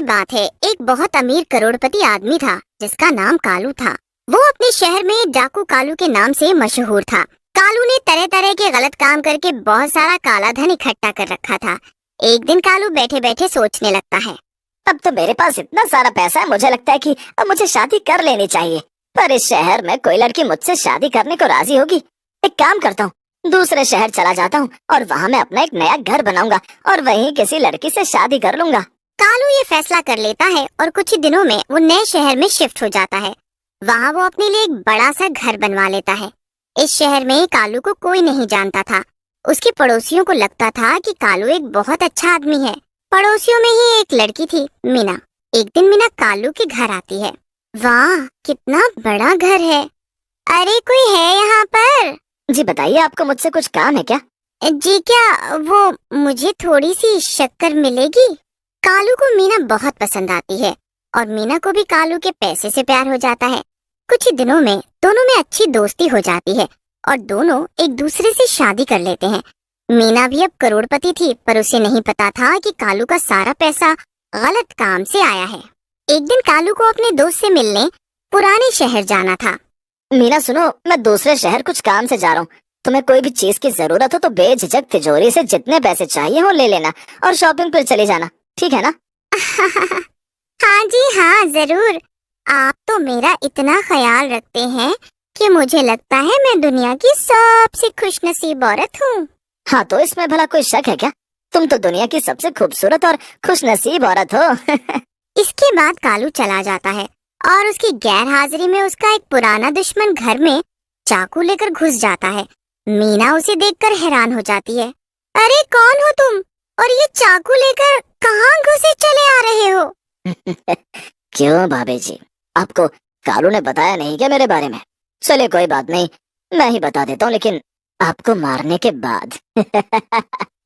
बात है, एक बहुत अमीर करोड़पति आदमी था जिसका नाम कालू था। वो अपने शहर में डाकू कालू के नाम से मशहूर था। कालू ने तरह तरह के गलत काम करके बहुत सारा काला धन इकट्ठा कर रखा था। एक दिन कालू बैठे बैठे सोचने लगता है, अब तो मेरे पास इतना सारा पैसा है, मुझे लगता है कि अब मुझे शादी कर लेनी चाहिए। पर इस शहर में कोई लड़की मुझसे शादी करने को राजी होगी? एक काम करता हूँ, दूसरे शहर चला जाता हूँ और वहाँ मैं अपना एक नया घर बनाऊंगा और वहीं किसी लड़की से शादी कर लूंगा। कालू ये फैसला कर लेता है और कुछ ही दिनों में वो नए शहर में शिफ्ट हो जाता है। वहाँ वो अपने लिए एक बड़ा सा घर बनवा लेता है। इस शहर में कालू को कोई नहीं जानता था। उसके पड़ोसियों को लगता था कि कालू एक बहुत अच्छा आदमी है। पड़ोसियों में ही एक लड़की थी, मीना। एक दिन मीना कालू के घर आती है। वाह, कितना बड़ा घर है। अरे कोई है यहाँ पर? जी बताइए, आपको मुझसे कुछ काम है क्या? जी क्या, वो मुझे थोड़ी सी शक्कर मिलेगी? कालू को मीना बहुत पसंद आती है और मीना को भी कालू के पैसे से प्यार हो जाता है। कुछ ही दिनों में दोनों में अच्छी दोस्ती हो जाती है और दोनों एक दूसरे से शादी कर लेते हैं। मीना भी अब करोड़पति थी, पर उसे नहीं पता था कि कालू का सारा पैसा गलत काम से आया है। एक दिन कालू को अपने दोस्त से मिलने पुराने शहर जाना था। मीना सुनो, मैं दूसरे शहर कुछ काम से जा रहा हूँ। तुम्हें कोई भी चीज की जरूरत हो तो बेझिझक तिजोरी से जितने पैसे चाहिए हो ले लेना और शॉपिंग पर चले जाना, ठीक है ना? हाँ जी हाँ, जरूर। आप तो मेरा इतना ख्याल रखते हैं कि मुझे लगता है मैं दुनिया की सबसे खुशनसीब औरत हूँ। हाँ, तो इसमें भला कोई शक है क्या? तुम तो दुनिया की सबसे खूबसूरत और खुशनसीब औरत हो। इसके बाद कालू चला जाता है और उसकी गैर हाजिरी में उसका एक पुराना दुश्मन घर में चाकू लेकर घुस जाता है। मीना उसे देखकर हैरान हो जाती है। अरे कौन हो तुम और ये चाकू लेकर कहाँ घुसे चले आ रहे हो? क्यों भाभी जी, आपको कालू ने बताया नहीं क्या मेरे बारे में? चलिए कोई बात नहीं, मैं ही बता देता हूँ, लेकिन आपको मारने के बाद।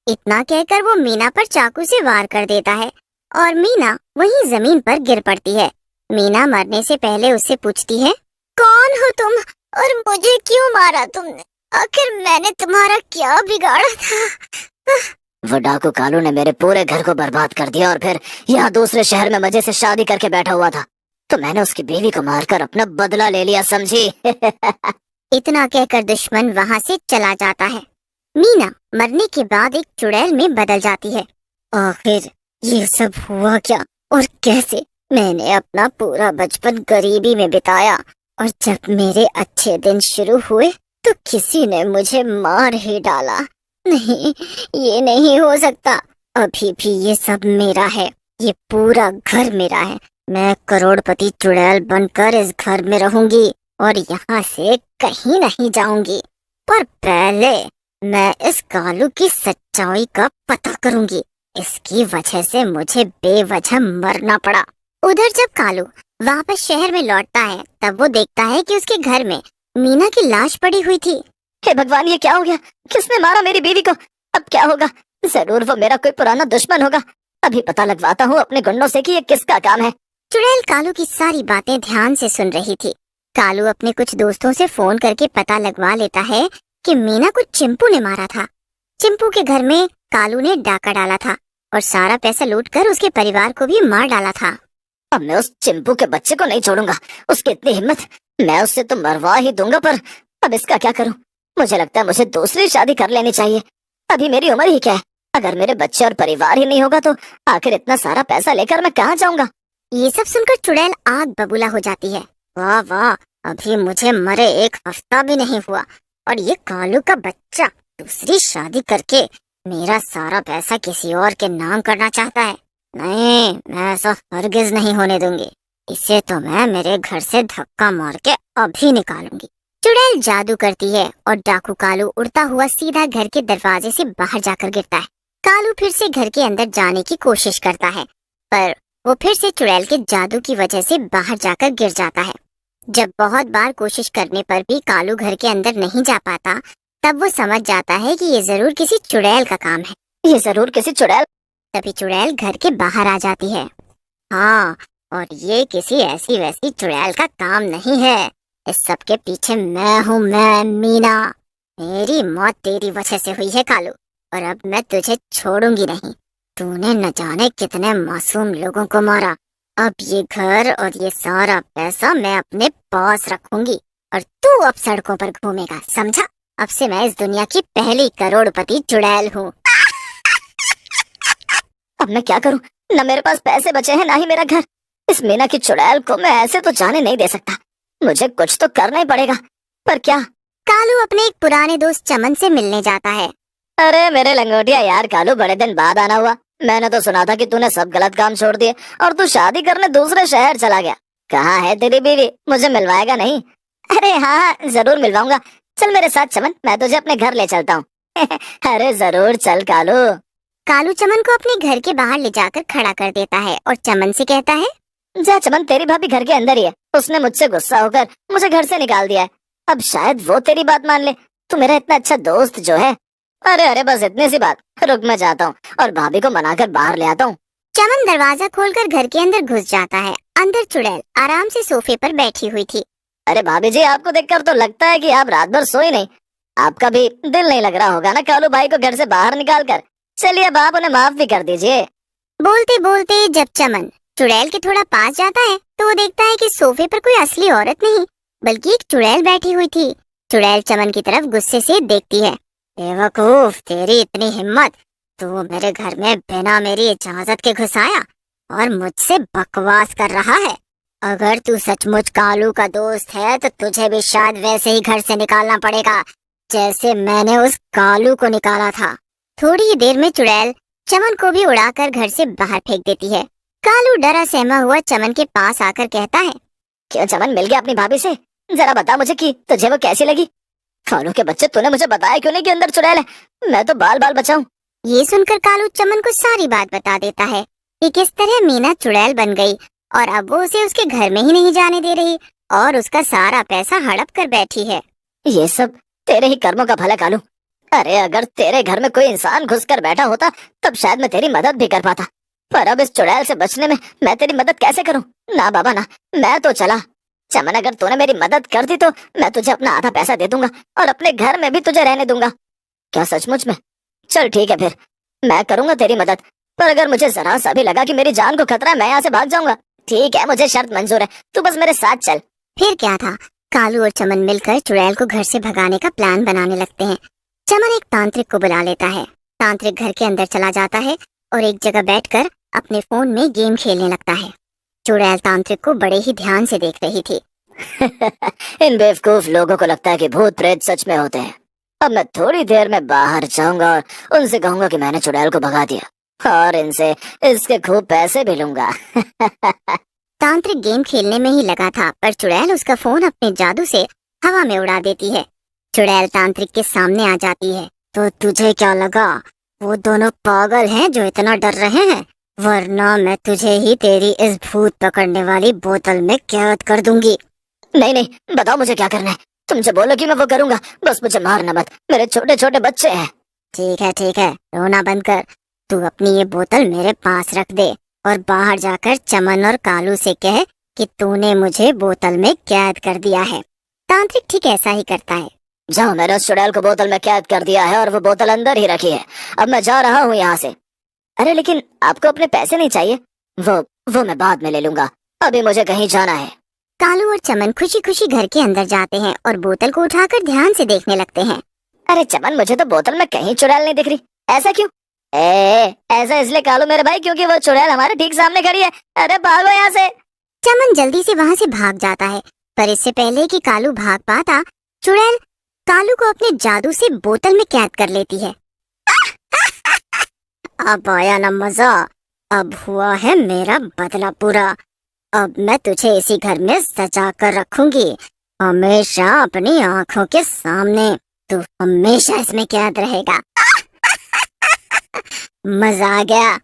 इतना कहकर वो मीना पर चाकू से वार कर देता है और मीना वहीं जमीन पर गिर पड़ती है। मीना मरने से पहले उससे पूछती है, कौन हो तुम और मुझे क्यों मारा तुमने? आखिर मैंने तुम्हारा क्या बिगाड़ा था? वो डाकू कालू ने मेरे पूरे घर को बर्बाद कर दिया और फिर यहाँ दूसरे शहर में मजे से शादी करके बैठा हुआ था, तो मैंने उसकी बीवी को मारकर अपना बदला ले लिया, समझी? इतना कहकर दुश्मन वहाँ से चला जाता है। मीना मरने के बाद एक चुड़ैल में बदल जाती है। आखिर ये सब हुआ क्या और कैसे? मैंने अपना पूरा बचपन गरीबी में बिताया और जब मेरे अच्छे दिन शुरू हुए तो किसी ने मुझे मार ही डाला। नहीं, ये नहीं हो सकता। अभी भी ये सब मेरा है, ये पूरा घर मेरा है। मैं करोड़पति चुड़ैल बनकर इस घर में रहूंगी और यहाँ से कहीं नहीं जाऊंगी। पर पहले मैं इस कालू की सच्चाई का पता करूंगी। इसकी वजह से मुझे बेवजह मरना पड़ा। उधर जब कालू वापस शहर में लौटता है तब वो देखता है कि उसके घर में मीना की लाश पड़ी हुई थी। हे भगवान, ये क्या हो गया? किसने मारा मेरी बीवी को? अब क्या होगा? जरूर वो मेरा कोई पुराना दुश्मन होगा। अभी पता लगवाता हूँ अपने गुंडों से कि ये किसका काम है। चुड़ैल कालू की सारी बातें ध्यान से सुन रही थी। कालू अपने कुछ दोस्तों से फोन करके पता लगवा लेता है कि मीना को चिंपू ने मारा था। चिंपू के घर में कालू ने डाका डाला था और सारा पैसा लूटकर उसके परिवार को भी मार डाला था। अब मैं उस चिंपू के बच्चे को नहीं छोड़ूंगा। उसकी इतनी हिम्मत, मैं उससे तो मरवा ही दूंगा। पर अब इसका क्या करूं? मुझे लगता है मुझे दूसरी शादी कर लेनी चाहिए। अभी मेरी उम्र ही क्या है? अगर मेरे बच्चे और परिवार ही नहीं होगा तो आखिर इतना सारा पैसा लेकर मैं कहाँ जाऊंगा? ये सब सुनकर चुड़ैल आग बबूला हो जाती है। वाह वाह, अभी मुझे मरे 1 हफ्ता भी नहीं हुआ और ये कालू का बच्चा दूसरी शादी करके मेरा सारा पैसा किसी और के नाम करना चाहता है। नहीं, मैं ऐसा हरगिज नहीं होने दूंगी। इसे तो मैं मेरे घर से धक्का मार के अभी निकालूंगी। चुड़ैल जादू करती है और डाकू कालू उड़ता हुआ सीधा घर के दरवाजे से बाहर जाकर गिरता है। कालू फिर से घर के अंदर जाने की कोशिश करता है, पर वो फिर से चुड़ैल के जादू की वजह से बाहर जाकर गिर जाता है। जब बहुत बार कोशिश करने पर भी कालू घर के अंदर नहीं जा पाता, तब वो समझ जाता है कि ये जरूर किसी चुड़ैल का काम है। ये जरूर किसी चुड़ैल। तभी चुड़ैल घर के बाहर आ जाती है। हाँ, और ये किसी ऐसी वैसी चुड़ैल का काम नहीं है। इस सब के पीछे मैं हूँ, मैं मीना। मेरी मौत तेरी वजह से हुई है कालू, और अब मैं तुझे छोड़ूंगी नहीं। तूने न जाने कितने मासूम लोगों को मारा। अब ये घर और ये सारा पैसा मैं अपने पास रखूंगी और तू अब सड़कों पर घूमेगा, समझा? अब से मैं इस दुनिया की पहली करोड़पति चुड़ैल हूँ। अब मैं क्या करूं? न मेरे पास पैसे बचे हैं, ना ही मेरा घर। इस मीना की चुड़ैल को मैं ऐसे तो जाने नहीं दे सकता। मुझे कुछ तो करना ही पड़ेगा, पर क्या? कालू अपने एक पुराने दोस्त चमन से मिलने जाता है। अरे मेरे लंगोटिया यार कालू, बड़े दिन बाद आना हुआ। मैंने तो सुना था कि तूने सब गलत काम छोड़ दिए और तू शादी करने दूसरे शहर चला गया। कहाँ है तेरी बीवी? मुझे मिलवाएगा नहीं? अरे हाँ, जरूर मिलवाऊंगा। चल मेरे साथ चमन, मैं तुझे अपने घर ले चलता हूँ। अरे जरूर चल कालू। कालू चमन को अपने घर के बाहर ले जाकर खड़ा कर देता है और चमन से कहता है, जा चमन, तेरी भाभी घर के अंदर ही है। उसने मुझसे गुस्सा होकर मुझे घर से निकाल दिया है। अब शायद वो तेरी बात मान ले। तू मेरा इतना अच्छा दोस्त जो है। अरे अरे बस इतनी सी बात। रुक, मैं जाता हूँ और भाभी को मनाकर बाहर ले आता हूँ। चमन दरवाजा खोलकर घर के अंदर घुस जाता है। अंदर चुड़ैल आराम से सोफे पर बैठी हुई थी। अरे भाभी जी, आपको देखकर तो लगता है कि आप रात भर सोई नहीं। आपका भी दिल नहीं लग रहा होगा ना कालू भाई को घर से बाहर निकाल कर। चलिए अब आप उन्हें माफ भी कर दीजिए। बोलते बोलते जब चमन चुड़ैल के थोड़ा पास जाता है तो वो देखता है कि सोफे पर कोई असली औरत नहीं बल्कि एक चुड़ैल बैठी हुई थी। चुड़ैल चमन की तरफ गुस्से से देखती है। बेवकूफ, तेरी इतनी हिम्मत! तू मेरे घर में बिना मेरी इजाजत के घुस आया और मुझसे बकवास कर रहा है। अगर तू सचमुच कालू का दोस्त है तो तुझे भी शायद वैसे ही घर से निकालना पड़ेगा जैसे मैंने उस कालू को निकाला था। थोड़ी ही देर में चुड़ैल चमन को भी उड़ाकर घर से बाहर फेंक देती है। कालू डरा सहमा हुआ चमन के पास आकर कहता है, क्यों चमन, मिल गया अपनी भाभी से? जरा बता मुझे कि तुझे वो कैसी लगी? कालू के बच्चे, तूने मुझे बताया क्यों नहीं कि अंदर चुड़ैल है? मैं तो बाल बाल बचाऊं। ये सुनकर कालू चमन को सारी बात बता देता है कि किस तरह मीना चुड़ैल बन गई और अब वो उसे उसके घर में ही नहीं जाने दे रही और उसका सारा पैसा हड़प कर बैठी है। ये सब तेरे ही कर्मों का भला कालू। अरे अगर तेरे घर में कोई इंसान घुस कर बैठा होता तब शायद मैं तेरी मदद भी कर पाता, पर अब इस चुड़ैल से बचने में मैं तेरी मदद कैसे करूं? ना बाबा ना, मैं तो चला। चमन, अगर तूने मेरी मदद कर दी तो मैं तुझे अपना आधा पैसा दे दूंगा और अपने घर में भी तुझे रहने दूंगा। क्या सचमुच में? चल ठीक है, फिर मैं करूंगा तेरी मदद, पर अगर मुझे जरा सा भी लगा कि मेरी जान को खतरा है मैं यहाँ से भाग जाऊंगा। ठीक है, मुझे शर्त मंजूर है, तू बस मेरे साथ चल। फिर क्या था, कालू और चमन मिलकर चुड़ैल को घर से भगाने का प्लान बनाने लगते हैं। चमन एक तांत्रिक को बुला लेता है। तांत्रिक घर के अंदर चला जाता है और एक जगह बैठकर अपने फोन में गेम खेलने लगता है। चुड़ैल तांत्रिक को बड़े ही ध्यान से देख रही थी। इन बेवकूफ लोगों को लगता है कि भूत प्रेत सच में होते हैं। अब मैं थोड़ी देर में बाहर जाऊंगा और उनसे कहूंगा कि मैंने चुड़ैल को भगा दिया और इनसे इसके खूब पैसे भी लूंगा। तांत्रिक गेम खेलने में ही लगा था पर चुड़ैल उसका फोन अपने जादू से हवा में उड़ा देती है। चुड़ैल तांत्रिक के सामने आ जाती है। तो तुझे क्या लगा वो दोनों पागल हैं जो इतना डर रहे हैं? वरना मैं तुझे ही तेरी इस भूत पकड़ने वाली बोतल में कैद कर दूंगी। नहीं नहीं, बताओ मुझे क्या करना है। तुम जो बोलो कि मैं वो करूंगा, बस मुझे मारना मत, मेरे छोटे छोटे बच्चे हैं। ठीक है, रोना बंद कर। तू अपनी ये बोतल मेरे पास रख दे और बाहर जाकर चमन और कालू से कह कि तूने मुझे बोतल में कैद कर दिया है। तांत्रिक ठीक ऐसा ही करता है। जाओ, मैंने उस चुड़ैल को बोतल में कैद कर दिया है और वो बोतल अंदर ही रखी है। अब मैं जा रहा हूँ यहाँ से। अरे लेकिन आपको अपने पैसे नहीं चाहिए? वो मैं बाद में ले लूंगा, अभी मुझे कहीं जाना है। कालू और चमन खुशी खुशी घर के अंदर जाते हैं और बोतल को उठाकर ध्यान से देखने लगते हैं। अरे चमन, मुझे तो बोतल में कहीं चुड़ैल नहीं दिख रही। ऐसा क्यों? ऐसा इसलिए कालू मेरे भाई क्योंकि वो चुड़ैल हमारे ठीक सामने खड़ी है। अरे भागो यहाँ से। चमन जल्दी से वहाँ से भाग जाता है पर इससे पहले कि कालू भाग पाता चुड़ैल कालू को अपने जादू से बोतल में कैद कर लेती है। अब आया ना मजा, अब हुआ है मेरा बदला पूरा। अब मैं तुझे इसी घर में सजा कर रखूंगी, हमेशा अपनी आंखों के सामने। तू हमेशा इसमें कैद रहेगा। मजा आ गया।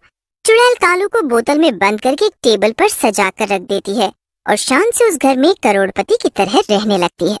चुड़ैल कालू को बोतल में बंद करके एक टेबल पर सजा कर रख देती है और शान से उस घर में करोड़पति की तरह रहने लगती है।